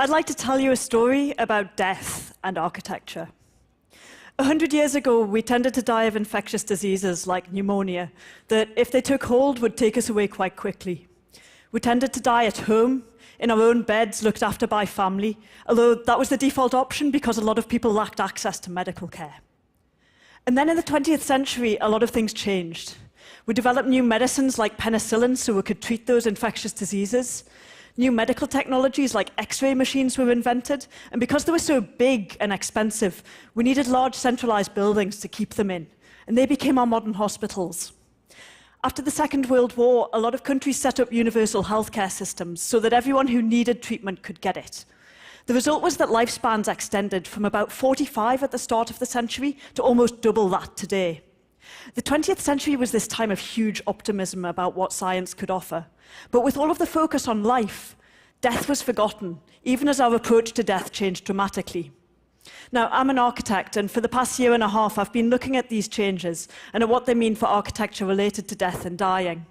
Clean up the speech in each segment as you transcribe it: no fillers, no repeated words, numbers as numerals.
I'd like to tell you a story about death and architecture. 100 years ago, we tended to die of infectious diseases like pneumonia that, if they took hold, would take us away quite quickly. We tended to die at home, in our own beds, looked after by family, although that was the default option because a lot of people lacked access to medical care. And then in the 20th century, a lot of things changed. We developed new medicines like penicillin so we could treat those infectious diseases. New medical technologies like X-ray machines were invented, and because they were so big and expensive, we needed large centralized buildings to keep them in, and they became our modern hospitals. After the Second World War, a lot of countries set up universal healthcare systems so that everyone who needed treatment could get it. The result was that lifespans extended from about 45 at the start of the century to almost double that today. The 20th century was this time of huge optimism about what science could offer. But with all of the focus on life, death was forgotten, even as our approach to death changed dramatically. Now, I'm an architect, and for the past year and a half, I've been looking at these changes and at what they mean for architecture related to death and dying.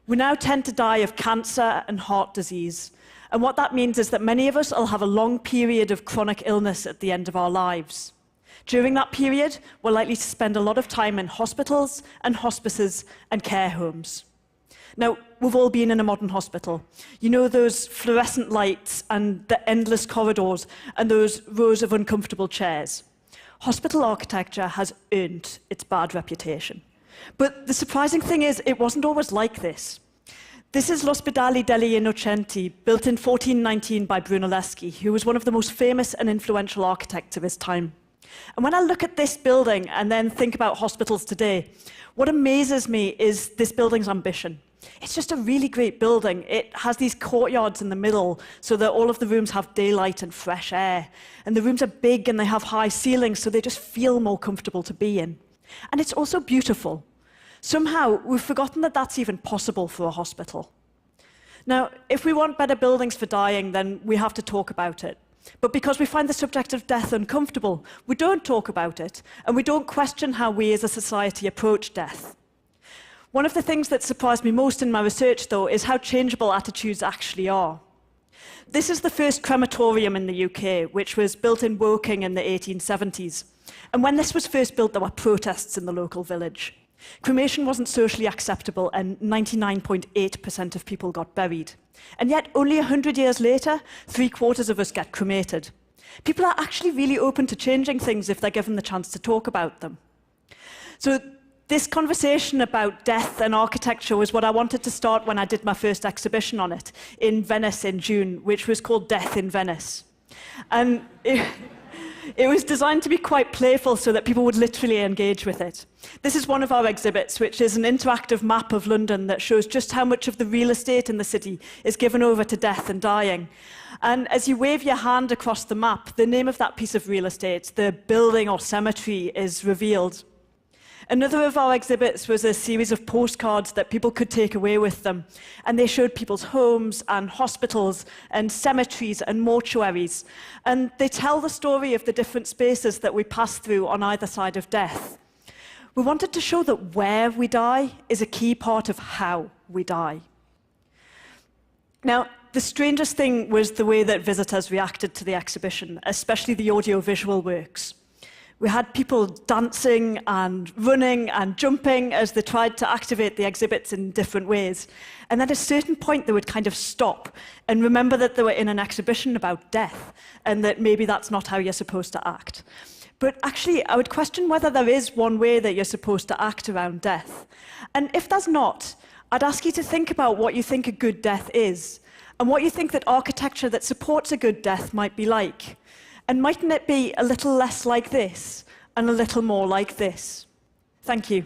We now tend to die of cancer and heart disease, and what that means is that many of us will have a long period of chronic illness at the end of our lives. During that period, we're likely to spend a lot of time in hospitals and hospices and care homes. Now, we've all been in a modern hospital. You know those fluorescent lights and the endless corridors and those rows of uncomfortable chairs. Hospital architecture has earned its bad reputation. But the surprising thing is, it wasn't always like this. This is l'Ospedale degli Innocenti, built in 1419 by Brunelleschi, who was one of the most famous and influential architects of his time. And when I look at this building and then think about hospitals today, what amazes me is this building's ambition. It's just a really great building. It has these courtyards in the middle so that all of the rooms have daylight and fresh air. And the rooms are big and they have high ceilings, so they just feel more comfortable to be in. And it's also beautiful. Somehow, we've forgotten that that's even possible for a hospital. Now, if we want better buildings for dying, then we have to talk about it. But because we find the subject of death uncomfortable, we don't talk about it, and we don't question how we as a society approach death. One of the things that surprised me most in my research, though, is how changeable attitudes actually are. This is the first crematorium in the UK, which was built in Woking in the 1870s. And when this was first built, there were protests in the local village. Cremation wasn't socially acceptable, and 99.8% of people got buried. And yet, only 100 years later, 3/4 of us get cremated. People are actually really open to changing things if they're given the chance to talk about them. So this conversation about death and architecture was what I wanted to start when I did my first exhibition on it in Venice in June, which was called Death in Venice. And it was designed to be quite playful so that people would literally engage with it. This is one of our exhibits, which is an interactive map of London that shows just how much of the real estate in the city is given over to death and dying. And as you wave your hand across the map, the name of that piece of real estate, the building or cemetery, is revealed. Another of our exhibits was a series of postcards that people could take away with them. And they showed people's homes and hospitals and cemeteries and mortuaries. And they tell the story of the different spaces that we pass through on either side of death. We wanted to show that where we die is a key part of how we die. Now, the strangest thing was the way that visitors reacted to the exhibition, especially the audio-visual works. We had people dancing and running and jumping as they tried to activate the exhibits in different ways. And at a certain point, they would kind of stop and remember that they were in an exhibition about death and that maybe that's not how you're supposed to act. But actually, I would question whether there is one way that you're supposed to act around death. And if there's not, I'd ask you to think about what you think a good death is and what you think that architecture that supports a good death might be like. And mightn't it be a little less like this and a little more like this? Thank you.